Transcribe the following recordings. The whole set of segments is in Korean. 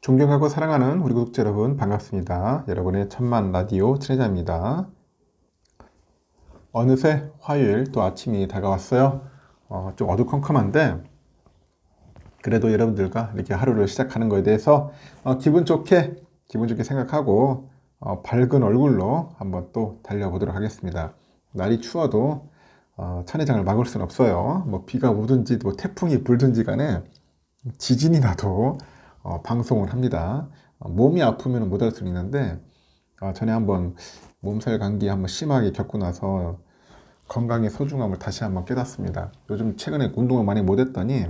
존경하고 사랑하는 우리 구독자 여러분 반갑습니다. 여러분의 천만 라디오 친해자입니다. 어느새 화요일 또 아침이 다가왔어요. 좀 어두컴컴한데 그래도 여러분들과 이렇게 하루를 시작하는 것에 대해서 기분 좋게 생각하고 밝은 얼굴로 한번 또 달려보도록 하겠습니다. 날이 추워도 찬회장을 막을 수는 없어요. 뭐 비가 오든지 뭐 태풍이 불든지 간에 지진이 나도 방송을 합니다. 몸이 아프면 못할 수는 있는데 전에 한번 몸살 감기 한번 심하게 겪고 나서 건강의 소중함을 다시 한번 깨닫습니다. 요즘 최근에 운동을 많이 못했더니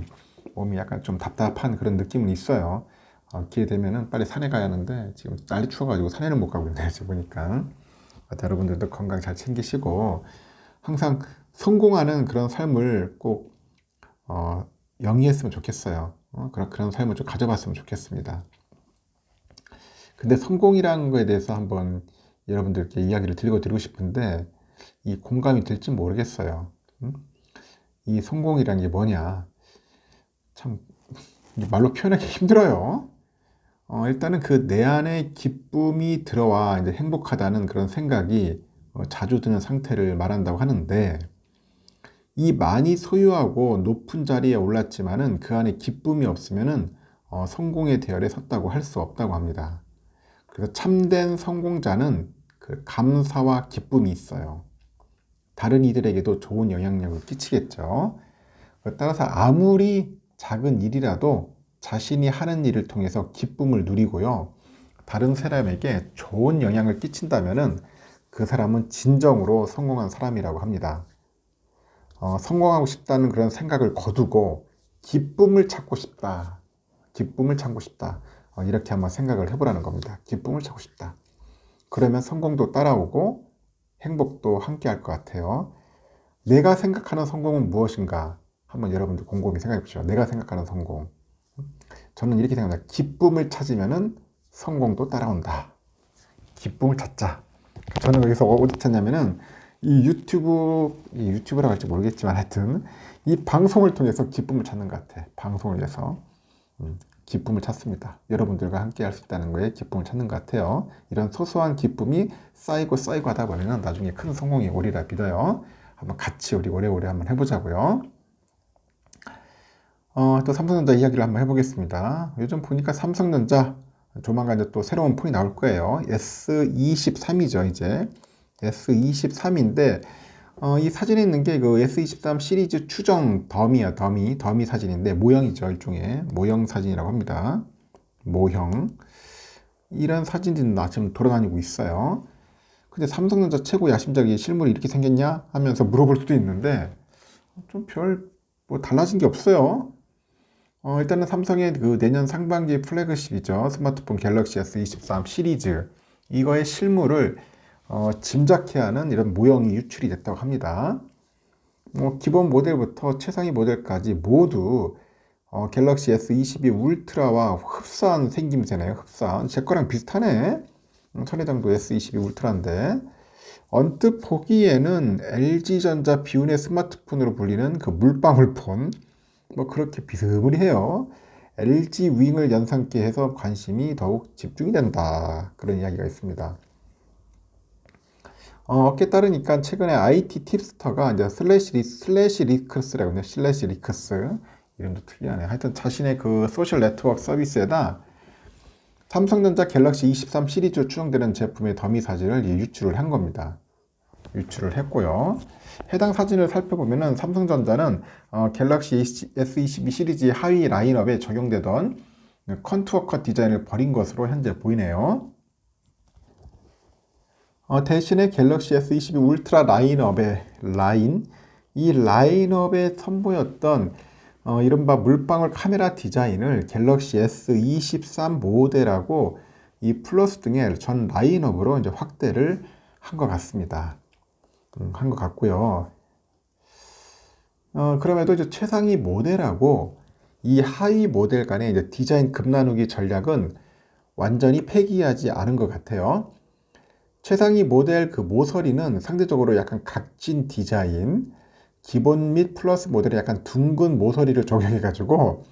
몸이 약간 좀 답답한 그런 느낌은 있어요. 기회 되면은 빨리 산에 가야 하는데 지금 날이 추워가지고 산에는 못 가고 있네요. 지금 보니까 여러분들도 건강 잘 챙기시고 항상 성공하는 그런 삶을 꼭 영위했으면 좋겠어요. 그런 삶을 좀 가져봤으면 좋겠습니다. 근데 성공이라는 거에 대해서 한번 여러분들께 이야기를 드리고 싶은데 이 공감이 될지 모르겠어요. 이 성공이라는 게 뭐냐? 참 말로 표현하기 힘들어요. 일단은 그 내 안에 기쁨이 들어와 이제 행복하다는 그런 생각이 자주 드는 상태를 말한다고 하는데 이 많이 소유하고 높은 자리에 올랐지만은 그 안에 기쁨이 없으면은 성공의 대열에 섰다고 할 수 없다고 합니다. 그래서 참된 성공자는 그 감사와 기쁨이 있어요. 다른 이들에게도 좋은 영향력을 끼치겠죠. 따라서 아무리 작은 일이라도 자신이 하는 일을 통해서 기쁨을 누리고요. 다른 사람에게 좋은 영향을 끼친다면은 그 사람은 진정으로 성공한 사람이라고 합니다. 성공하고 싶다는 그런 생각을 거두고 기쁨을 찾고 싶다. 이렇게 한번 생각을 해보라는 겁니다. 기쁨을 찾고 싶다. 그러면 성공도 따라오고 행복도 함께 할 것 같아요. 내가 생각하는 성공은 무엇인가? 한번 여러분들 곰곰이 생각해 보시죠. 내가 생각하는 성공. 저는 이렇게 생각합니다. 기쁨을 찾으면은 성공도 따라온다. 기쁨을 찾자. 저는 여기서 어디 찾냐면은 이 유튜브라고 할지 모르겠지만 하여튼 이 방송을 통해서 기쁨을 찾는 것 같아. 방송을 위해서 기쁨을 찾습니다. 여러분들과 함께 할 수 있다는 거에 기쁨을 찾는 것 같아요. 이런 소소한 기쁨이 쌓이고 하다 보면 나중에 큰 성공이 오리라 믿어요. 한번 같이 우리 오래오래 한번 해보자고요. 또 삼성전자 이야기를 한번 해보겠습니다. 요즘 보니까 삼성전자 조만간 이제 또 새로운 폰이 나올 거예요. S23이죠, 이제. S23인데, 이 사진에 있는 게 그 S23 시리즈 추정 더미야, 더미 사진인데, 모형이죠, 일종의. 모형 사진이라고 합니다. 모형. 이런 사진들이 지금 돌아다니고 있어요. 근데 삼성전자 최고 야심작이 실물이 이렇게 생겼냐? 하면서 물어볼 수도 있는데, 좀 뭐 달라진 게 없어요. 일단은 삼성의 그 내년 상반기 플래그십이죠. 스마트폰 갤럭시 S23 시리즈. 이거의 실물을 짐작해야 하는 이런 모형이 유출이 됐다고 합니다. 기본 모델부터 최상위 모델까지 모두 갤럭시 S22 울트라와 흡사한 생김새네요. 흡사한. 제 거랑 비슷하네. 천혜장도 S22 울트라인데 언뜻 보기에는 LG전자 비운의 스마트폰으로 불리는 그 물방울폰 뭐 그렇게 비스무리해요. LG 윙을 연상케 해서 관심이 더욱 집중이 된다. 그런 이야기가 있습니다. 어깨 따르니까 최근에 IT 팁스터가 이제 슬래시 리크스라고 하네요. 슬래시 리크스. 이름도 특이하네. 하여튼 자신의 그 소셜 네트워크 서비스에다 삼성전자 갤럭시 23 시리즈로 추정되는 제품의 더미 사진을 유출을 한 겁니다. 유출을 했고요. 해당 사진을 살펴보면은 삼성전자는 갤럭시 S22 시리즈의 하위 라인업에 적용되던 컨투어 컷 디자인을 버린 것으로 현재 보이네요. 대신에 갤럭시 S22 울트라 이 라인업에 선보였던 이른바 물방울 카메라 디자인을 갤럭시 S23 모델하고 이 플러스 등의 전 라인업으로 이제 확대를 한 것 같습니다. 한 것 같고요. 그럼에도 이제 최상위 모델하고 이 하위 모델 간의 이제 디자인 급나누기 전략은 완전히 폐기하지 않은 것 같아요. 최상위 모델 그 모서리는 상대적으로 약간 각진 디자인, 기본 및 플러스 모델에 약간 둥근 모서리를 적용해가지고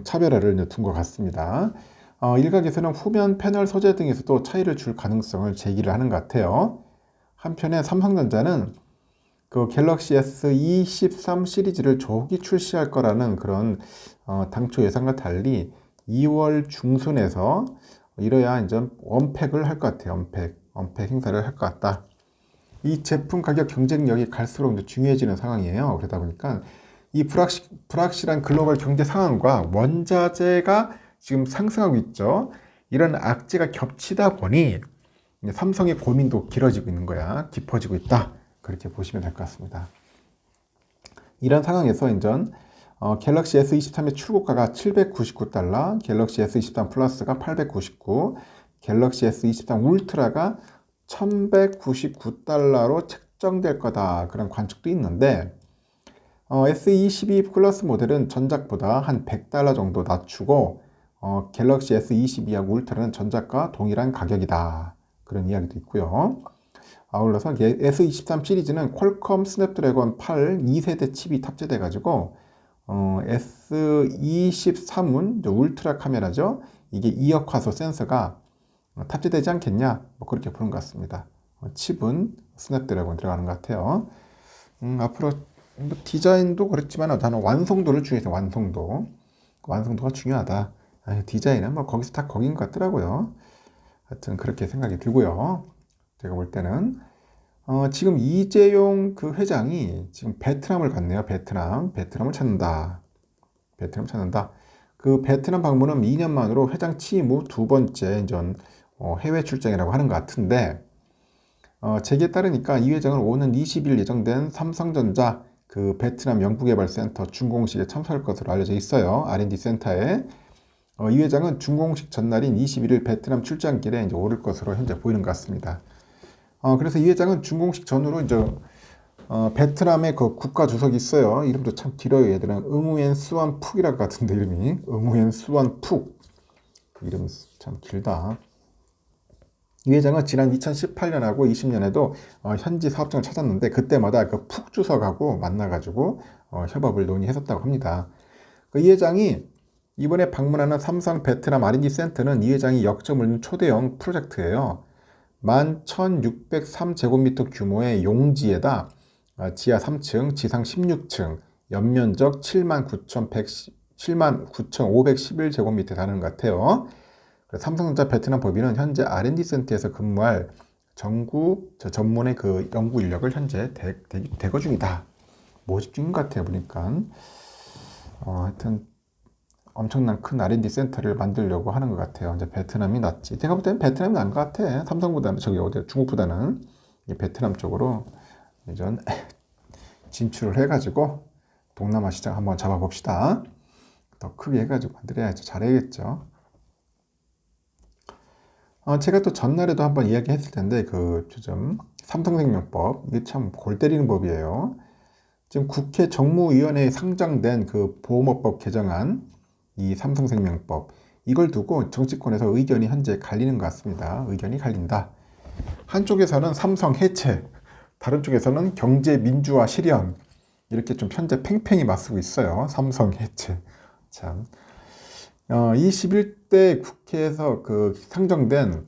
차별화를 둔 것 같습니다. 일각에서는 후면 패널 소재 등에서도 차이를 줄 가능성을 제기를 하는 것 같아요. 한편에 삼성전자는 그 갤럭시 S23 시리즈를 조기 출시할 거라는 그런 당초 예상과 달리 2월 중순에서 이뤄야 이제 언팩을 할 것 같아요. 언팩 행사를 할 것 같다. 이 제품 가격 경쟁력이 갈수록 이제 중요해지는 상황이에요. 그러다 보니까 이 불확실한 글로벌 경제 상황과 원자재가 지금 상승하고 있죠. 이런 악재가 겹치다 보니 삼성의 고민도 길어지고 있는 거야. 깊어지고 있다. 그렇게 보시면 될 것 같습니다. 이런 상황에서 인전 갤럭시 S23의 출고가가 $799, 갤럭시 S23 플러스가 $899, 갤럭시 S23 울트라가 $1199로 책정될 거다. 그런 관측도 있는데 S22 플러스 모델은 전작보다 한 $100 정도 낮추고 갤럭시 S22하고 울트라는 전작과 동일한 가격이다. 그런 이야기도 있고요. 아울러서 S23 시리즈는 퀄컴 스냅드래곤 8 2세대 칩이 탑재돼 가지고 S23은 울트라 카메라죠. 이게 2억 화소 센서가 탑재되지 않겠냐? 뭐 그렇게 보는 것 같습니다. 칩은 스냅드래곤 들어가는 것 같아요. 앞으로 뭐 디자인도 그렇지만 나는 완성도를 중요해서 완성도가 중요하다. 디자인은 뭐 거기서 다 거긴 것 같더라고요. 하여튼 그렇게 생각이 들고요. 제가 볼 때는 지금 이재용 그 회장이 지금 베트남을 갔네요. 베트남을 찾는다. 그 베트남 방문은 2년 만으로 회장 취임 후 두 번째 해외 출장이라고 하는 것 같은데 제기에 따르니까 이 회장은 오는 20일 예정된 삼성전자 그 베트남 연구개발센터 준공식에 참석할 것으로 알려져 있어요. R&D 센터에. 이 회장은 준공식 전날인 21일 베트남 출장길에 이제 오를 것으로 현재 보이는 것 같습니다. 그래서 이 회장은 준공식 전후로 베트남의 그 국가 주석이 있어요. 이름도 참 길어요. 얘들은 응우엔 수완 푹이라고 같은데 이름이 응우엔 수완 푹. 이름 참 길다. 이 회장은 지난 2018년하고 20년에도 현지 사업장을 찾았는데 그때마다 그 푹 주석하고 만나가지고 협업을 논의했었다고 합니다. 이 회장이 이번에 방문하는 삼성 베트남 R&D 센터는 이 회장이 역점을 둔 초대형 프로젝트예요. 11,603제곱미터 규모의 용지에다 지하 3층, 지상 16층, 연면적 79,511제곱미터에 달하는 것 같아요. 삼성전자 베트남 법인은 현재 R&D 센터에서 근무할 전문의 그 연구 인력을 현재 대거 중이다. 모집 중인 것 같아요, 보니까. 하여튼 엄청난 큰 R&D 센터를 만들려고 하는 것 같아요. 이제 베트남이 낫지. 제가 볼 때는 베트남이 나은 것 같아. 삼성보다는 중국보다는 베트남 쪽으로 이전 진출을 해가지고 동남아 시장 한번 잡아봅시다. 더 크게 해가지고 만들어야죠. 잘해야겠죠. 제가 또 전날에도 한번 이야기했을 텐데 그 삼성생명법 이게 참 골 때리는 법이에요. 지금 국회 정무위원회에 상정된 그 보험업법 개정안 이 삼성생명법 이걸 두고 정치권에서 의견이 현재 갈리는 것 같습니다. 의견이 갈린다. 한쪽에서는 삼성 해체, 다른 쪽에서는 경제 민주화 실현 이렇게 좀 현재 팽팽히 맞서고 있어요. 삼성 해체. 참. 21대 국회에서 그 상정된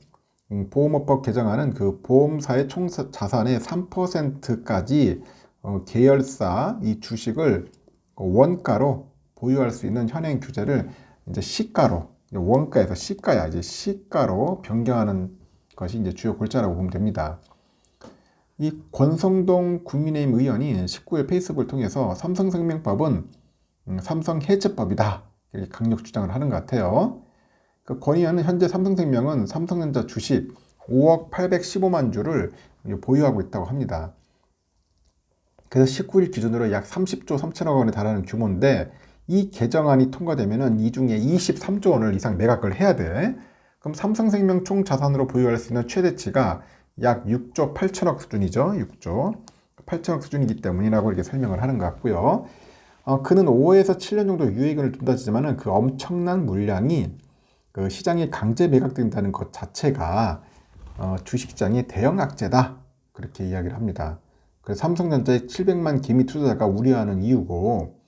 보험업법 개정안은 그 보험사의 총 자산의 3%까지 계열사 이 주식을 원가로 보유할 수 있는 현행 규제를 이제 시가로 원가에서 시가야 이제 시가로 변경하는 것이 이제 주요 골자라고 보면 됩니다. 이 권성동 국민의힘 의원이 19일 페이스북을 통해서 삼성생명법은 삼성 해체법이다 이렇게 강력 주장을 하는 것 같아요. 그 권 의원은 현재 삼성생명은 삼성전자 주식 5억 815만 주를 보유하고 있다고 합니다. 그래서 19일 기준으로 약 30조 3천억 원에 달하는 규모인데 이 개정안이 통과되면은 이 중에 23조 원을 이상 매각을 해야 돼. 그럼 삼성생명 총 자산으로 보유할 수 있는 최대치가 약 6조 8천억 수준이죠. 6조 8천억 수준이기 때문이라고 이렇게 설명을 하는 것 같고요. 그는 5에서 7년 정도 유예기간을 둔다지만은 그 엄청난 물량이 그 시장에 강제 매각된다는 것 자체가 주식시장의 대형 악재다. 그렇게 이야기를 합니다. 그래서 삼성전자의 700만 개미 투자자가 우려하는 이유고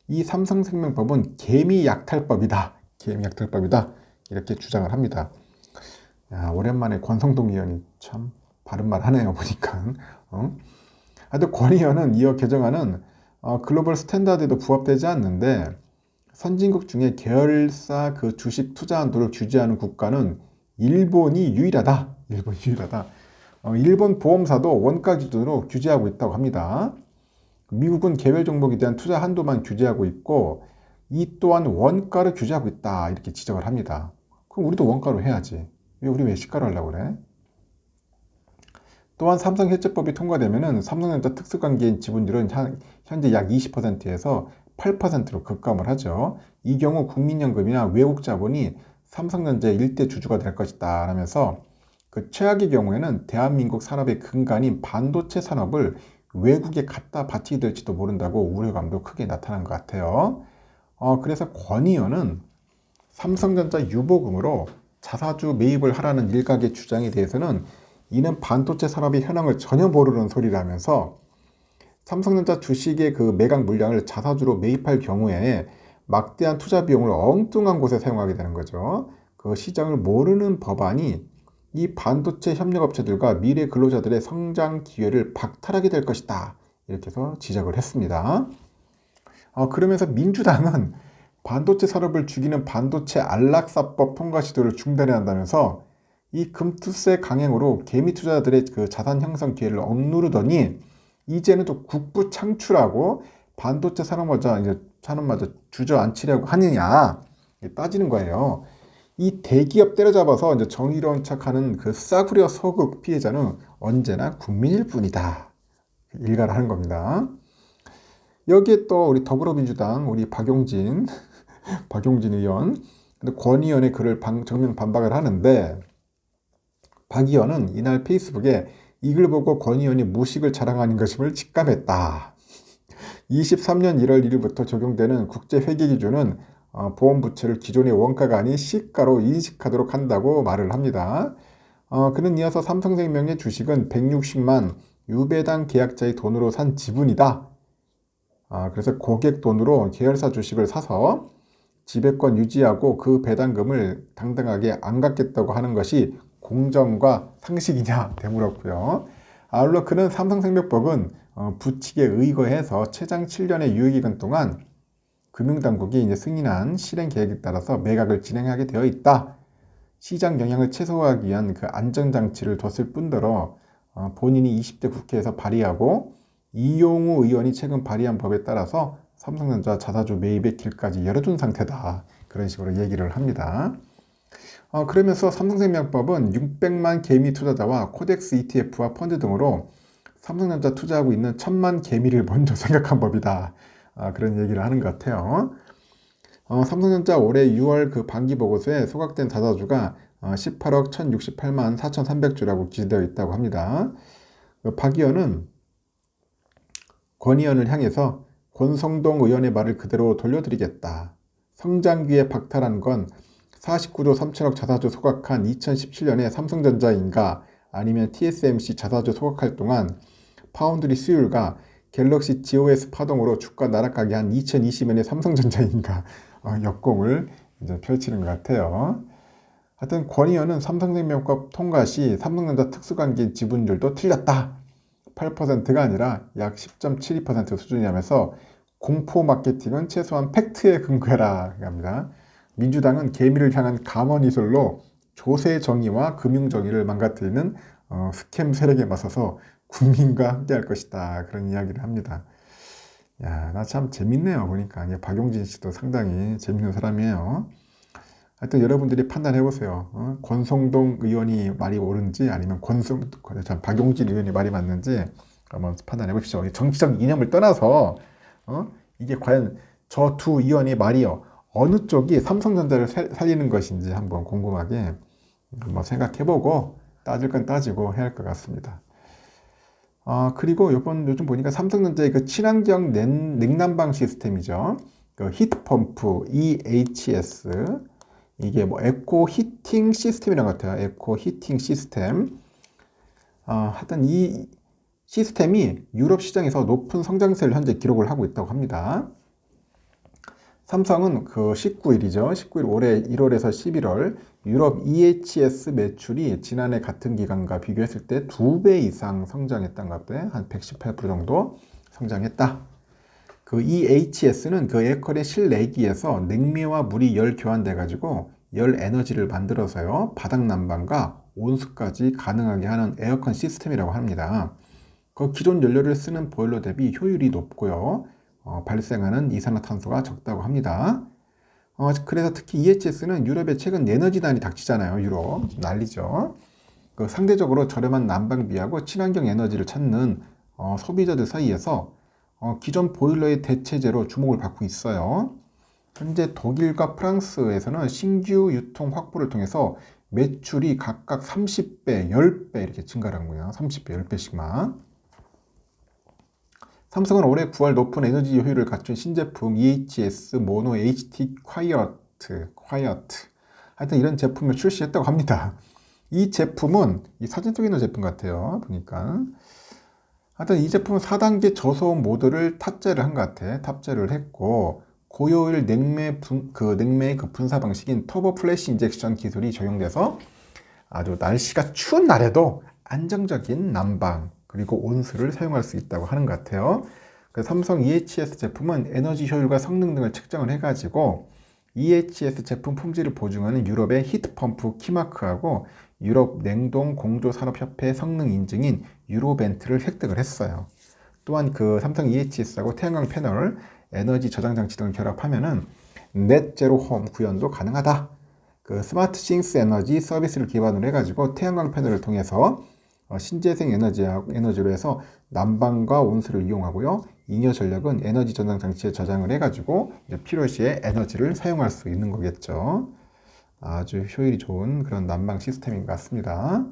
이 삼성생명법은 개미 약탈법이다. 개미 약탈법이다. 이렇게 주장을 합니다. 야, 오랜만에 권성동 의원이 참 바른 말 하네요, 보니까. 하여튼 권 의원은 이어 개정안은 글로벌 스탠다드에도 부합되지 않는데 선진국 중에 계열사 그 주식 투자 한도를 규제하는 국가는 일본이 유일하다. 일본이 유일하다. 일본 보험사도 원가 기준으로 규제하고 있다고 합니다. 미국은 개별 종목에 대한 투자 한도만 규제하고 있고 이 또한 원가로 규제하고 있다. 이렇게 지적을 합니다. 그럼 우리도 원가로 해야지. 왜 시가로 하려고 그래? 또한 삼성해체법이 통과되면 삼성전자 특수관계인 지분율은 현재 약 20%에서 8%로 급감을 하죠. 이 경우 국민연금이나 외국 자본이 삼성전자의 일대 주주가 될 것이다 라면서 그 최악의 경우에는 대한민국 산업의 근간인 반도체 산업을 외국에 갖다 바치게 될지도 모른다고 우려감도 크게 나타난 것 같아요. 그래서 권 의원은 삼성전자 유보금으로 자사주 매입을 하라는 일각의 주장에 대해서는 이는 반도체 산업의 현황을 전혀 모르는 소리라면서 삼성전자 주식의 그 매각 물량을 자사주로 매입할 경우에 막대한 투자 비용을 엉뚱한 곳에 사용하게 되는 거죠. 그 시장을 모르는 법안이 이 반도체 협력업체들과 미래 근로자들의 성장 기회를 박탈하게 될 것이다. 이렇게 해서 지적을 했습니다. 그러면서 민주당은 반도체 산업을 죽이는 반도체 안락사법 통과 시도를 중단해야 한다면서 이 금투세 강행으로 개미 투자자들의 그 자산 형성 기회를 억누르더니 이제는 또 국부 창출하고 반도체 산업마저 주저앉히려고 하느냐 따지는 거예요. 이 대기업 때려잡아서 이제 정의로운 척하는 그 싸구려 소극 피해자는 언제나 국민일 뿐이다. 일가를 하는 겁니다. 여기에 또 우리 더불어민주당 우리 박용진 의원, 권 의원의 글을 정면 반박을 하는데 박 의원은 이날 페이스북에 이 글 보고 권 의원이 무식을 자랑하는 것임을 직감했다. 23년 1월 1일부터 적용되는 국제회계기준은 보험부채를 기존의 원가가 아닌 시가로 인식하도록 한다고 말을 합니다. 그는 이어서 삼성생명의 주식은 160만 유배당 계약자의 돈으로 산 지분이다. 그래서 고객 돈으로 계열사 주식을 사서 지배권 유지하고 그 배당금을 당당하게 안 갚겠다고 하는 것이 공정과 상식이냐 되물었고요. 아울러 그는 삼성생명법은 부칙에 의거해서 최장 7년의 유효기간 동안 금융당국이 이제 승인한 실행 계획에 따라서 매각을 진행하게 되어 있다. 시장 영향을 최소화하기 위한 그 안전장치를 뒀을 뿐더러 본인이 20대 국회에서 발의하고 이용우 의원이 최근 발의한 법에 따라서 삼성전자 자사주 매입의 길까지 열어둔 상태다. 그런 식으로 얘기를 합니다. 그러면서 삼성생명법은 600만 개미 투자자와 코덱스 ETF와 펀드 등으로 삼성전자 투자하고 있는 1000만 개미를 먼저 생각한 법이다. 그런 얘기를 하는 것 같아요. 삼성전자 올해 6월 그 반기 보고서에 소각된 자사주가 18억 1068만 4300주라고 기재되어 있다고 합니다. 박 의원은 권 의원을 향해서 권성동 의원의 말을 그대로 돌려드리겠다. 성장기에 박탈한 건 49조 3천억 자사주 소각한 2017년에 삼성전자인가 아니면 TSMC 자사주 소각할 동안 파운드리 수율과 갤럭시 GOS 파동으로 주가 나락가게 한 2020년에 삼성전자인가 역공을 이제 펼치는 것 같아요. 하여튼 권 의원은 삼성생명법 통과 시 삼성전자 특수관계 지분율도 틀렸다. 8%가 아니라 약 10.72% 수준이라면서 공포 마케팅은 최소한 팩트에 근거해라 합니다. 민주당은 개미를 향한 감언이설로 조세 정의와 금융 정의를 망가뜨리는 스캠 세력에 맞서서 국민과 함께할 것이다. 그런 이야기를 합니다. 야, 나 참 재밌네요. 보니까 박용진 씨도 상당히 재밌는 사람이에요. 하여튼 여러분들이 판단해 보세요. 권성동 의원이 말이 옳은지 아니면 박용진 의원이 말이 맞는지 한번 판단해 보십시오. 정치적 이념을 떠나서 이게 과연 저 두 의원의 말이요 어느 쪽이 삼성전자를 살리는 것인지 한번 궁금하게 한번 생각해보고 따질 건 따지고 해야 할 것 같습니다. 그리고 요즘 보니까 삼성전자의 그 친환경 냉난방 시스템이죠. 그 히트펌프 EHS 이게 뭐 에코 히팅 시스템이라는 것 같아요. 에코 히팅 시스템. 하여튼 이 시스템이 유럽 시장에서 높은 성장세를 현재 기록을 하고 있다고 합니다. 삼성은 그 19일이죠. 19일 올해 1월에서 11월 유럽 EHS 매출이 지난해 같은 기간과 비교했을 때 2배 이상 성장했다는 것 같아요. 한 118% 정도 성장했다. 그 EHS는 그 에어컨의 실내기에서 냉매와 물이 열 교환돼 가지고 열 에너지를 만들어서요. 바닥 난방과 온수까지 가능하게 하는 에어컨 시스템이라고 합니다. 그 기존 연료를 쓰는 보일러 대비 효율이 높고요. 발생하는 이산화탄소가 적다고 합니다. 그래서 특히 EHS는 유럽에 최근 에너지난이 닥치잖아요. 유럽 난리죠. 그 상대적으로 저렴한 난방비하고 친환경 에너지를 찾는 소비자들 사이에서 기존 보일러의 대체제로 주목을 받고 있어요. 현재 독일과 프랑스에서는 신규 유통 확보를 통해서 매출이 각각 30배, 10배 이렇게 증가한 거예요. 30배, 10배씩만. 삼성은 올해 9월 높은 에너지 효율을 갖춘 신제품 EHS 모노 HT quiet 하여튼 이런 제품을 출시했다고 합니다. 이 제품은 이 사진 속에 있는 제품 같아요. 보니까 하여튼 이 제품은 4단계 저소음 모드를 탑재를 한 것 같아. 탑재를 했고 고효율 냉매의 그 분사 방식인 터보 플래시 인젝션 기술이 적용돼서 아주 날씨가 추운 날에도 안정적인 난방 그리고 온수를 사용할 수 있다고 하는 것 같아요. 그래서 삼성 EHS 제품은 에너지 효율과 성능 등을 측정을 해가지고 EHS 제품 품질을 보증하는 유럽의 히트펌프 키마크하고 유럽 냉동 공조 산업협회 성능 인증인 유로벤트를 획득을 했어요. 또한 그 삼성 EHS하고 태양광 패널, 에너지 저장 장치 등을 결합하면은 넷 제로 홈 구현도 가능하다. 그 스마트 싱스 에너지 서비스를 기반으로 해가지고 태양광 패널을 통해서 신재생 에너지로 해서 난방과 온수를 이용하고요. 잉여 전력은 에너지 저장 장치에 저장을 해가지고 필요시에 에너지를 사용할 수 있는 거겠죠. 아주 효율이 좋은 그런 난방 시스템인 것 같습니다.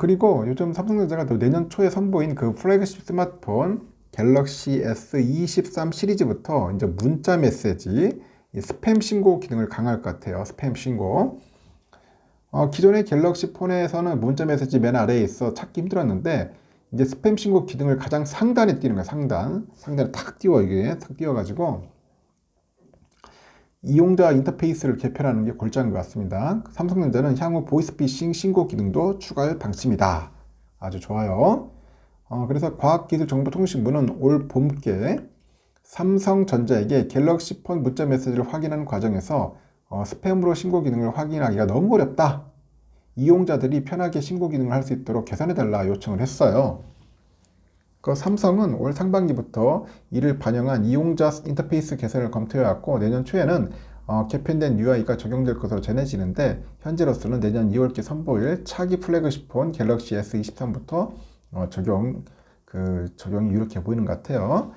그리고 요즘 삼성전자가 또 내년 초에 선보인 그 플래그십 스마트폰 갤럭시 S23 시리즈부터 이제 문자 메시지, 스팸 신고 기능을 강화할 것 같아요. 스팸 신고. 기존의 갤럭시 폰에서는 문자 메시지 맨 아래에 있어 찾기 힘들었는데 이제 스팸 신고 기능을 가장 상단에 띄는 거야. 상단에 탁 띄워 이게 탁 띄워가지고 이용자 인터페이스를 개편하는 게 골자인 것 같습니다. 삼성전자는 향후 보이스피싱 신고 기능도 추가할 방침이다. 아주 좋아요. 그래서 과학기술정보통신부는 올 봄께 삼성전자에게 갤럭시 폰 문자 메시지를 확인하는 과정에서 스팸으로 신고 기능을 확인하기가 너무 어렵다. 이용자들이 편하게 신고 기능을 할 수 있도록 개선해달라 요청을 했어요. 그 삼성은 올 상반기부터 이를 반영한 이용자 인터페이스 개선을 검토해왔고 내년 초에는 개편된 UI가 적용될 것으로 전해지는데 현재로서는 내년 2월께 선보일 차기 플래그십 폰 갤럭시 S23부터 적용이 유력해 보이는 것 같아요.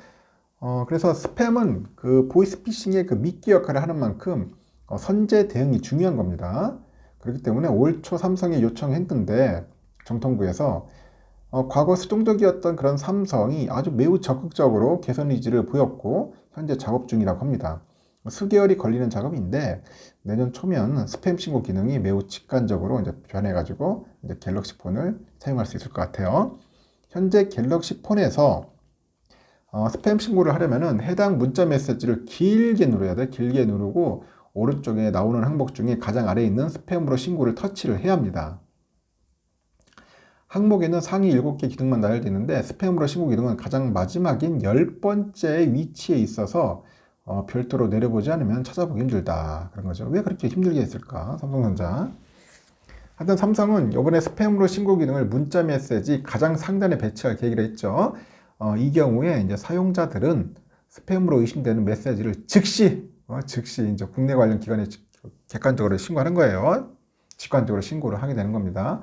그래서 스팸은 그 보이스피싱의 그 미끼 역할을 하는 만큼 선제 대응이 중요한 겁니다. 그렇기 때문에 올 초 삼성이 요청했는데 정통부에서 과거 수동적이었던 그런 삼성이 아주 매우 적극적으로 개선 의지를 보였고 현재 작업 중이라고 합니다. 수개월이 걸리는 작업인데 내년 초면 스팸 신고 기능이 매우 직관적으로 이제 변해가지고 이제 갤럭시 폰을 사용할 수 있을 것 같아요. 현재 갤럭시 폰에서 스팸 신고를 하려면은 해당 문자 메시지를 길게 누르야 돼. 길게 누르고 오른쪽에 나오는 항목 중에 가장 아래에 있는 스팸으로 신고를 터치를 해야 합니다. 항목에는 상위 7개 기능만 나열되어 있는데 스팸으로 신고 기능은 가장 마지막인 10번째 위치에 있어서 별도로 내려보지 않으면 찾아보기 힘들다. 그런 거죠. 왜 그렇게 힘들게 했을까? 삼성전자. 하여튼 삼성은 이번에 스팸으로 신고 기능을 문자 메시지 가장 상단에 배치할 계획을 했죠. 이 경우에 이제 사용자들은 스팸으로 의심되는 메시지를 즉시 이제 국내 관련 기관에 객관적으로 신고하는 거예요. 직관적으로 신고를 하게 되는 겁니다.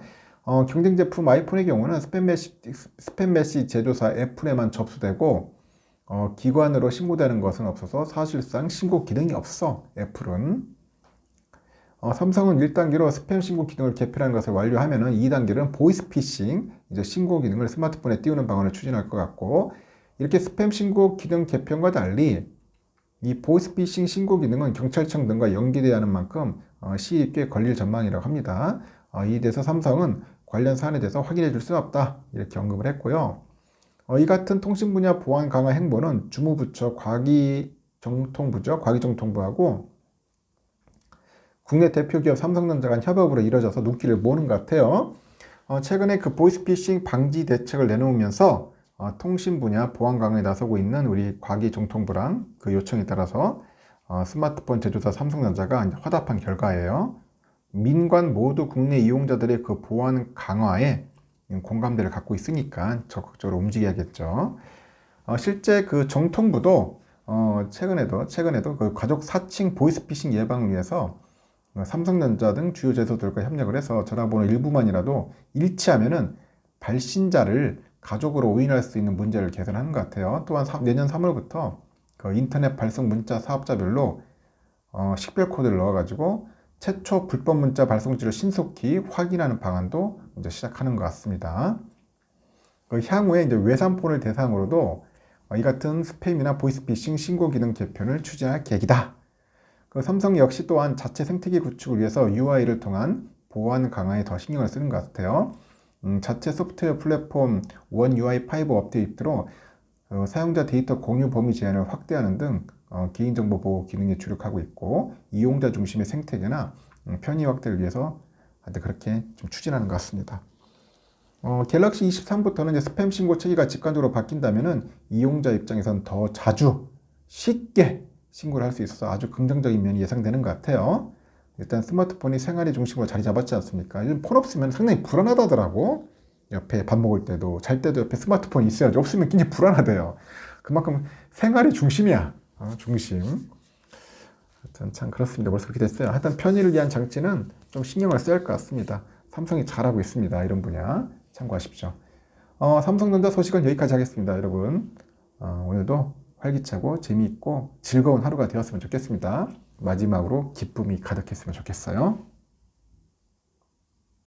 경쟁 제품 아이폰의 경우는 스팸 메시지 제조사 애플에만 접수되고 기관으로 신고되는 것은 없어서 사실상 신고 기능이 없어. 애플은. 삼성은 1단계로 스팸 신고 기능을 개편하는 것을 완료하면은 2단계는 보이스피싱 이제 신고 기능을 스마트폰에 띄우는 방안을 추진할 것 같고 이렇게 스팸 신고 기능 개편과 달리 이 보이스피싱 신고 기능은 경찰청 등과 연계되어야 하는 만큼 시일이 꽤 걸릴 전망이라고 합니다. 이에 대해서 삼성은 관련 사안에 대해서 확인해 줄 수는 없다 이렇게 언급을 했고요. 이 같은 통신 분야 보안 강화 행보는 주무부처 정통부죠. 과기정통부하고 국내 대표 기업 삼성전자 간 협업으로 이뤄져서 눈길을 모으는 것 같아요. 최근에 그 보이스피싱 방지 대책을 내놓으면서 통신 분야 보안 강화에 나서고 있는 우리 과기정통부랑 그 요청에 따라서 스마트폰 제조사 삼성전자가 화답한 결과예요. 민관 모두 국내 이용자들의 그 보안 강화에 공감대를 갖고 있으니까 적극적으로 움직여야겠죠. 실제 그 정통부도 최근에도 그 가족 사칭 보이스피싱 예방을 위해서 삼성전자 등 주요 제조들과 협력을 해서 전화번호 일부만이라도 일치하면은 발신자를 가족으로 오인할 수 있는 문제를 개선하는 것 같아요. 또한 내년 3월부터 그 인터넷 발송 문자 사업자별로 식별 코드를 넣어가지고 최초 불법 문자 발송지를 신속히 확인하는 방안도 이제 시작하는 것 같습니다. 향후에 이제 외산폰을 대상으로도 이 같은 스팸이나 보이스피싱 신고 기능 개편을 추진할 계획이다. 삼성 역시 또한 자체 생태계 구축을 위해서 UI를 통한 보안 강화에 더 신경을 쓰는 것 같아요. 자체 소프트웨어 플랫폼 원 UI5 업데이트로 사용자 데이터 공유 범위 제한을 확대하는 등 개인정보 보호 기능에 주력하고 있고 이용자 중심의 생태계나 편의 확대를 위해서 그렇게 좀 추진하는 것 같습니다. 갤럭시 23부터는 이제 스팸 신고 체계가 직관적으로 바뀐다면은 이용자 입장에선 더 자주 쉽게 신고를 할 수 있어서 아주 긍정적인 면이 예상되는 것 같아요. 일단 스마트폰이 생활의 중심으로 자리 잡았지 않습니까? 요즘 폰 없으면 상당히 불안하다더라고. 옆에 밥 먹을 때도 잘 때도 옆에 스마트폰이 있어야지. 없으면 굉장히 불안하대요. 그만큼 생활의 중심이야. 중심. 하여튼 참 그렇습니다. 벌써 그렇게 됐어요. 하여튼 편의를 위한 장치는 좀 신경을 써야 할 것 같습니다. 삼성이 잘하고 있습니다. 이런 분야 참고하십시오. 삼성전자 소식은 여기까지 하겠습니다. 여러분 오늘도 활기차고 재미있고 즐거운 하루가 되었으면 좋겠습니다. 마지막으로 기쁨이 가득했으면 좋겠어요.